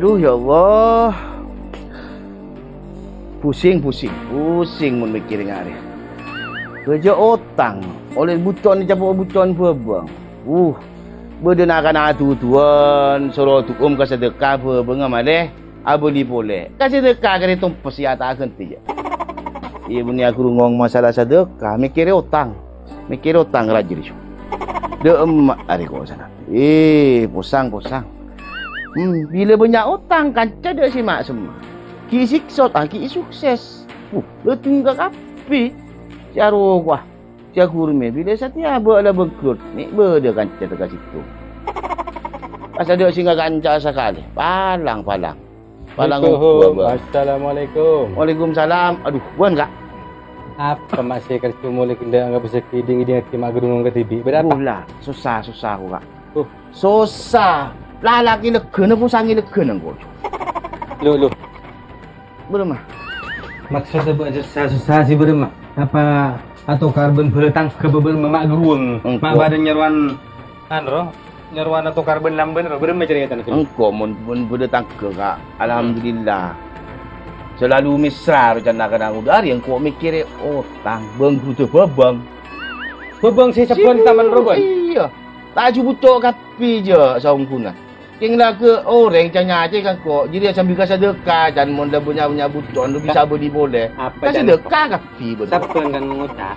Aduh ya Allah. Pusing mun mikir ngari. Kerja otang. Oleh bucon cabut bucon bang. Berdenakan atu tuan suruh tukum ka sedekah bengam aleh. Abuli boleh. Ka sedekah kare tumpes ya tak henti je. Iya bunyi aku ngong masalah sedekah, mikir otang rajin isu. De emak ari ko sana. Pusang. Bila banyak otang kanca de si mak semua. Ki siksa tak ki sukses. Letung ka kapi. Caro gua. Cia gurme bila satia lah bangkrut. Ni ber dia kanca dekat situ. Pasal dia singgah kanca sekali. Palang. Assalamualaikum. Waalaikumsalam. Aduh, buan kak. Apa masih kerja mulai kena anggap besar kiding ke mak gedung ke TV. Berapa? Lah, susah aku kak. Susah. Laki legen pun sangi legen engko. Lu. Berema. Maksudnya buat susah sih berema. Apa atau karbon beretang ke beberapa mak gerung. Mak badan nyeruan nyeruan atau karbon lamben berema cerita nanti. Engko mun beretang ke kak. Alhamdulillah. Selalu mesra rencana kadang udari engko mikir otang bangkrut bebang. Bebang si sepon taman roban. Iya. Tak butuh kapi je saung kuna. Tinggal ke orang canya aja kan kok. Jadi sambil ka sedekah dan mun dah punya buton tu bisa beli boleh. Apa ka sedekah kapi betul. Sapun kan ngucap.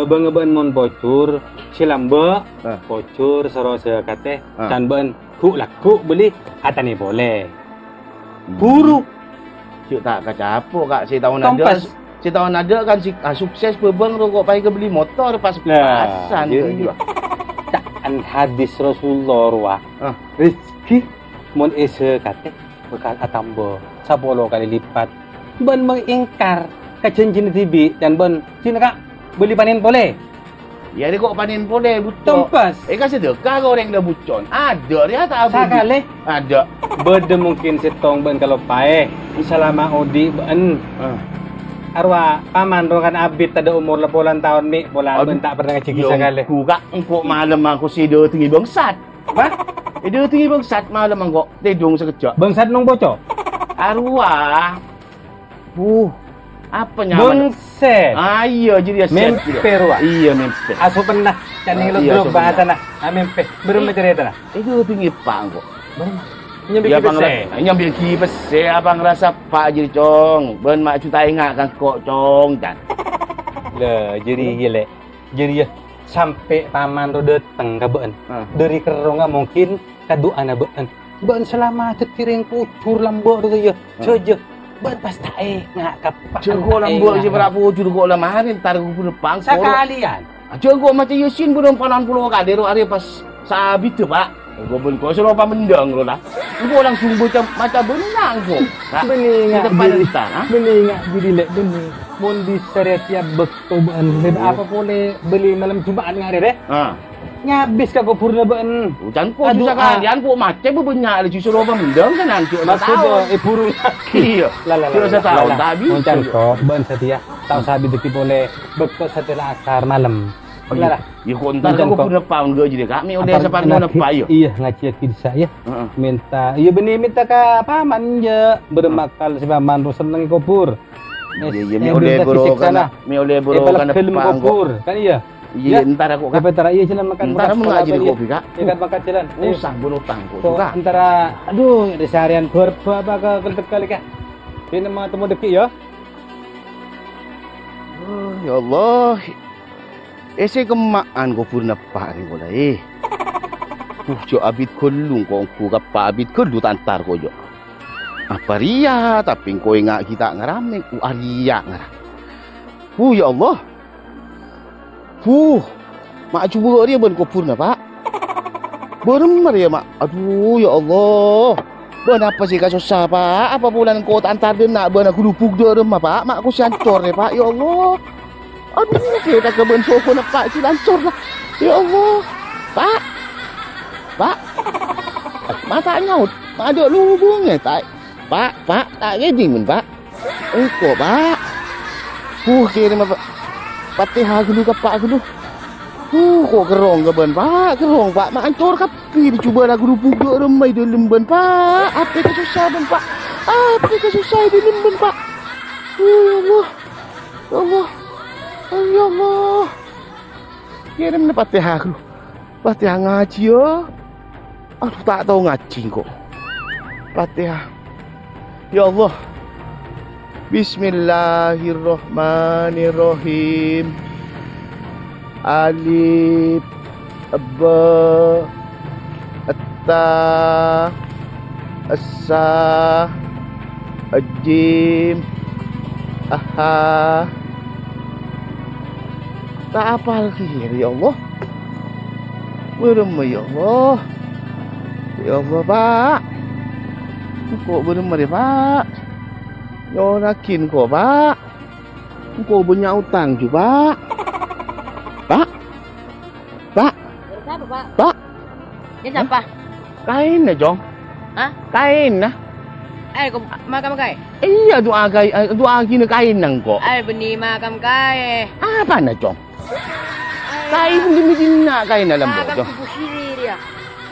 Bengeban mon bocor silambe bocor sarose kate dan ben ku laku beli atane boleh. Buru. Cuk tak kacapo kak si tahun ada. Si tahun ada kan si sukses bebang tu kok pai ke beli motor pas pasan tu. An hadis Rasulullah ruah rezeki mon ese kate bekal atambo 10 kali lipat ben mengingkar ke janji TV dan ben sini kak beli panen boleh ya dia kok panen boleh butuh tempas kan sedekah ke orang dah bucon ada dia tak apa sekali ada bede mungkin setong ben kalau pae selama odi ben arwah paman rokan abit ada umur 80 tahun ni bola ben tak pernah ngaji kisah kali. Ku kak engkau malam aku si dia tinggi bangsat. Apa? Dia tinggi bangsat malam engkau tidung sekejap. Bangsat nong bocor. Arwah. Apa nyaman? Bangset. Iya jadi memper wah. Iya memper. Asu pernah cani lu bahasa nah. Memper. Berapa cerita nah? Itu tinggi pak engkau. Nyambil nyambil ki pese abang rasa pak jadi cong ben mak cuta ingat kan kok cong dan le jadi gile jadi ya sampai paman ro dateng ka beun dari keronga mungkin kadu ana beun selama cekiring pucur lambo tu ya seje beun pas tae ngak ka jenggo lambo si berapa pucur kok lamarin tar ku depan sekalian jenggo macam Yasin belum 80 kali ro ari pas sabit tu pak. Kau pun kau selalu apa mendang lo lah. Kau langsung macam benang kau. Beningak jadi lek bening. Mun di seretia bekoban dan apa boleh beli malam Jumat ngare deh. Nyabis ka kau purna ben. Jangan kau susah kalian kau macam berbanyak le justru apa mendang kan nanti. Maksudnya burung. Iya. Sudah tahu tak habis. Muncan kau ben setia. Tahu sabi deki boleh bekok setelah asar malam. Benar lah. Ya kontar kau pun pound ke jadi kami udah sepan mana payo. Iya ngaji kisah ya. Minta, iya benih minta ke paman je bermakal si paman ro seneng kopur. Iya mi oleh buru kan. Mi oleh buru kan kopur. Kan iya. Iya entar aku kan. Antara iya jalan makan. Entar mengaji kopi kak. Iya kan makan jalan. Usah bunuh tangku juga. Antara aduh di seharian berapa apa ke kali kak. Ini mah temu deki ya. Ya Allah. Ese kemaan ko purna pari ko dai. Jo abit kolung ko ku ka abit kelu tantar ko jo. Apa ria tapi ko ingat kita ngarame ku aria ngara. Ya Allah. Mak cuba dia ben ko purna pak. Beremar ya mak. Aduh ya Allah. Ben apa sih ka susah pak? Apa bulan ko tantar dia nak ben aku lupuk dia remah pak. Mak aku siancor ya pak. Ya Allah. Aduh, dia dah keben soko nak pak si lancor lah. Ya Allah. Pak. Mata nyaut. Ada lubungnya tak. Pak, tak geding pun pak. Engkau pak. Kira mah Fatihah dulu ke pak dulu. Kok kerong ke ben pak? Kerong pak, mak ancor kapi dicuba lagu rupuga remai dalam ben pak. Apa ke susah ben pak? Apa ke susah dalam ben pak? Ya Allah. Ya Allah. Ya Allah. Kirim ni Fatihah aku. Fatihah ngaji ya. Aduh tak tahu ngaji kok. Fatihah. Ya Allah. Bismillahirrahmanirrahim. Alif Ba Ta Sa Jim Aha. Tak apa lagi ya Allah. Berema ya Allah. Ya Allah pak. Kok berema dia pak? Nyorakin kok pak. Kok punya utang juga pak. Pak. Siapa pak? Pak. Ini siapa? Kain na Jong. Hah? Kain na. Ay, makam kay? Iya doa gini kain nang kok. Ay, beni makam kay. Apa na Jong? Kain din na kain na lambo Makam Jong. si Busiri dia.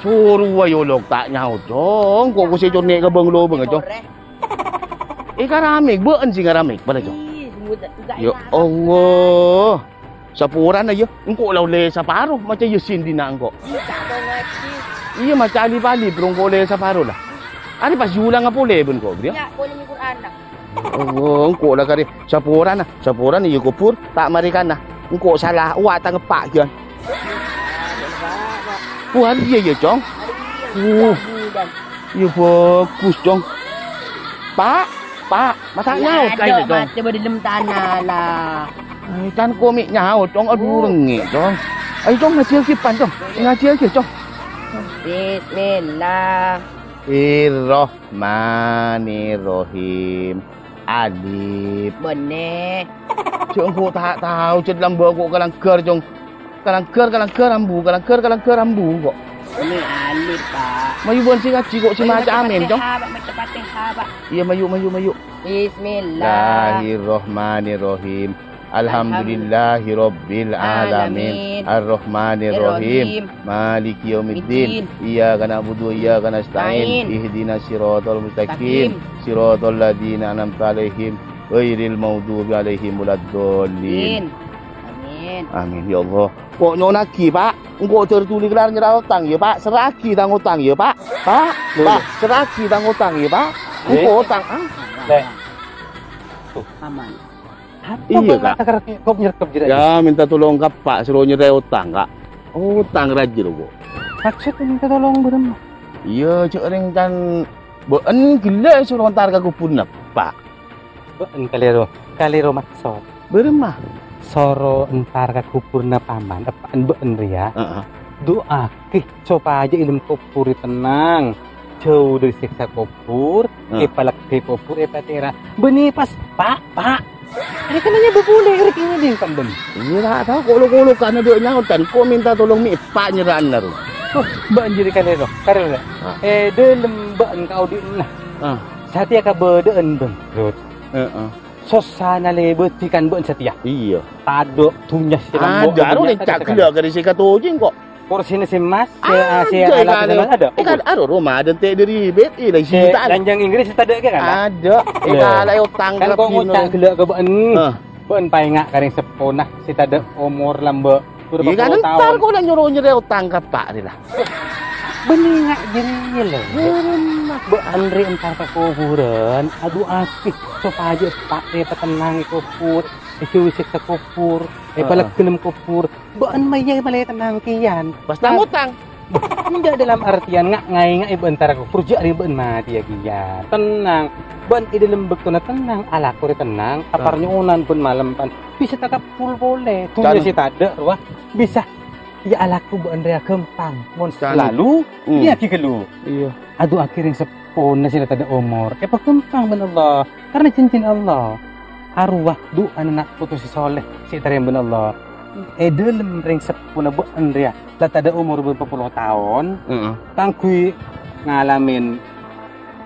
Suruh ayolog tak nyaw Jong. Kok ko si Jone ka banglo bang Jong. Karamig baan si karamig pala Jong. Ya Allah. Sapuran na yo. Engko law le sa paro macam yusin din na engko. Iya macam ali-ali brong ko le sa paro lah. Ani pas julang nga pole bun ko bro. Ya, ko ni Quran na. Oh, engko lah kari sapuran na. Sapuran ni kupur tak marikan na. Engko salah wa tang pak gian. Puan dia ya Jong. Ya bagus Jong. Pak, masak nyaut kain Jong. Coba di dalam tanah lah. Ay, kan komik nyaut Jong. Aduh rengit Jong. Ay Jong ngaji kipan Jong. Ngaji aja Jong. Bismillahirrahmanirrahim. Alif. Benih. Jong ko tak tahu ced lambo ko kalangker Jong. Kalangker rambu kok. Ini alif pak. Mayu bon si ngaji kok si maca amin Jong. Macam Fatihah pak. Iya mayu. Bismillah. Bismillahirrahmanirrahim. Alhamdulillahirabbil alamin. Arrahmanirrahim. Maliki yaumiddin. Iyyaka na'budu wa iyyaka nasta'in. Ihdinas siratal mustaqim. Siratal ladzina an'amta 'alaihim ghairil maghdubi 'alaihim waladdallin. Amin ya Allah. Kok nyonaki pak? Engko tertulis kelar nyerah utang ya pak. Seragi tang utang ya pak. Pak, seragi tang utang ya pak. Engko utang Lek. Aman. Iya kak. Kok nyerkep jadi. Ya minta tolong kak pak. Suruh nyerah utang kak. Utang rajin kok. Maksud minta tolong berem. Iya cek ring kan. Been gila suruh ntar ke kupun pak. Been kaliro maksud. Beremah. Soro entar ka kupurna paman apaan been ria. Doa coba aja ilmu kupur tenang. Jauh dari siksa kupur, palak ke kupur patera. Benih pas pak. Ini kananya bebule rek ini ding kan ben. Iya tak tahu kolo-kolo karena dia nyautan. Kok minta tolong mi pak nyeraan naru. Oh, been jadi kalero. Karena dalam been kau di nah. Satia ka bedeen bangkrut. Sosana lebetikan been setia. Iya. Tado tunyas silang bo. Ada ro cak gila kari si katojing kok. Porsinya si Mas, si alat teman ada. Kan ada rumah ada teh dari bet ini si tak. Ranjang Inggris tak ada kan? Ada. Kalau utang kan kok ngutang gila ke been. Been paengak karing seponah si tada umur lambe. Iya kan ntar kok nak nyuruh utang ke pak lah. Beningak gini loh. Be Andre entar ke kuburan. Aduh akih. Coba aja pak petenang kupur. Itu siksa kupur. Balak kenem kupur. Baan maya malay tenang kian. Basta ngutang. Tidak dalam artian ngai bentar kupur jadi baan mati ya kian. Tenang. Baan dalam bekto na tenang. Ala ko tenang. Aparnya unan pun malam pan. Bisa takap full boleh. Tunggu si tada wah. Bisa. Ya alaku baan rea kempang. Mon selalu. Iya kikelu. Iya. Aduh akhirnya sepona sila tada umur. Pakempang ben Allah. Karena cincin Allah. Arwah doa anak putus si soleh si tarian ben Allah. Dalam ring sepuna bu Andrea lah tada umur berapa puluh tahun. Tangkui ngalamin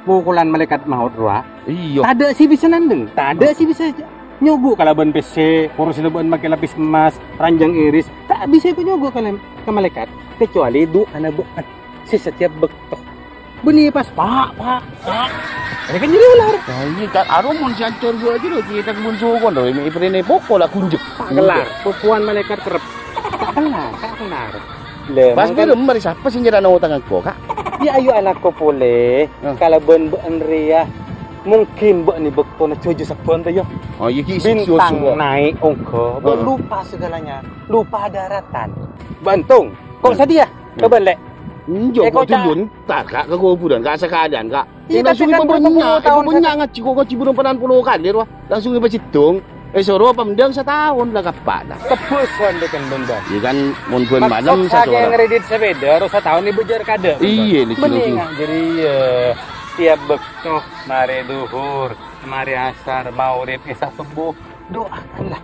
pukulan malaikat maut ruah. Iya. Tada si bisa nandeng. Tada si bisa nyogu kalau ben PC kursi leban pakai lapis emas ranjang iris. Tak bisa penyogo ke malaikat kecuali du anak bean si setiap bektoh. Beni pas pak. Ini kan jadi ular. Nah, ini kan arumun si ancor gua aja loh kita kebun sukon loh. Ini iprene pokok lah kunjuk. Tak kelar. Pupuan malaikat kerep. Tak kelar. Pas belum mari siapa sih nyerana utang kau kak? Ya ayo anakku boleh. Kalau ben ria mungkin mbak ni bekto na cuju sakpon tu yo. Oh iya bintang naik ongko. Lupa segalanya. Lupa daratan. Bantung. Kok sedia? Kebalik. Njok kau tunjun tak kak ke kuburan kak sekadang kak. Iya, langsung tapi kan ibu tahun punya ngaci kau ngaci burung penan puluh kali wah. Langsung ibu citung. Soro pemdang setahun lah kapak dah. Kepusan dekan benda. Iya kan mun pun malam satu orang. Ngredit sepeda ro setahun ibu jar kada. Iya lucu. Jadi tiap bektoh mari duhur, mari asar, maurib, isya subuh doakanlah.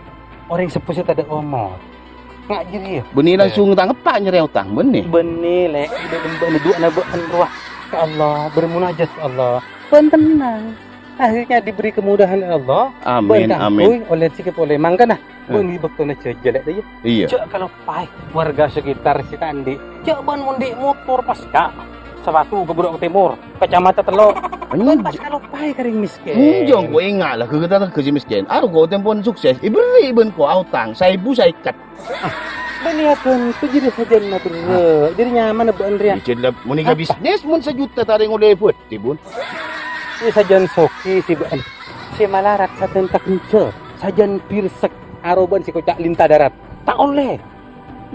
Orang sepuh tak ada omor. Ngak jadi ya. Benih langsung tangkap pak nyeri utang benih. Benih lek benih dua na ruah ke Allah bermunajat ke Allah. Ben tenang. Akhirnya diberi kemudahan Allah. Amin amin. Oleh sikap oleh mangkana. Benih bektoh na jelek dah ya. Iya. Cak kalau pai warga sekitar si Tandi. Cak ban mundi motor pasca. Sewatu ke Buruk Timur, kecamatan Telok. Pas kalau pai kering miskin. Jong ko ingat lah kegetaran kerja miskin. Aru ko tempon sukses. Iberi ben ko autang. Saya ibu saya ikat. Beniakan tu jadi saja natur. Jadi nyaman na buan rian. Jadi lah menikah bisnis mun sejuta taring oleh buat tibun. Si sajan soki si buan. Si malarat sajan tak kunce. Sajan pirsek aroban si kocak lintah darat. Tak oleh.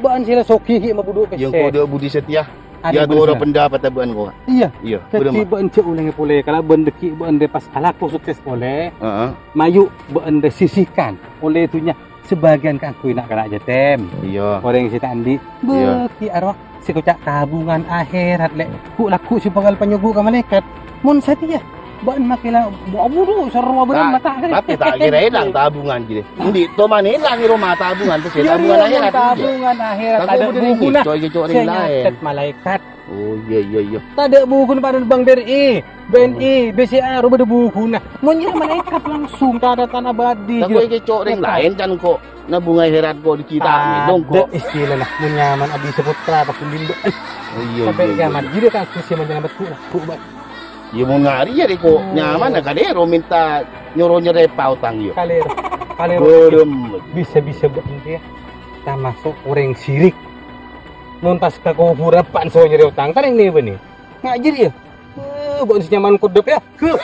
Buan sila soki hi mabuduk ke. Yang kau ada budi setia. Ya tu orang pendapat abuan kau. Iya. Iya. Tapi buan cek ulang pole. Kalau buan deki buan de pas alaku sukses pole. Mayu buan de sisihkan. Oleh itunya sebagian kan aku nak kena aja tem. Iya. Orang si Tandi. Beki arwah si kocak tabungan akhirat lek. Ku laku si penggal penyogu ke malaikat. Mun setia. Buan makilah abu tu seru benar mata kan. Tapi tak kira hilang tabungan gitu. Ndi to mana hilang rumah tabungan tu tabungan akhirat. Tabungan akhirat ada buku nah. Coy lain. Malaikat. Oh iya. Tak ada buku pada Bank BNI, BCA ada buku nah. Munnya malaikat langsung tak ada tanah abadi. Tak boleh kecok ring lain kan kok nabung akhirat kok di kita ni dong kok. Istilah lah munyaman abdi seputra pakai limba. Oh iya. Sampai kiamat. Jadi kan aku sih menyelamat ku lah. Ya mau ngari jadi kok nyaman nak kadero minta nyuruh pautang yo. Kalero bisa buat dia. Tak masuk orang sirik. Muntas ke kuburan pan so nyeri utang kan yang ni benih. Ngajir ya. Buat si nyaman kudep ya. Ke.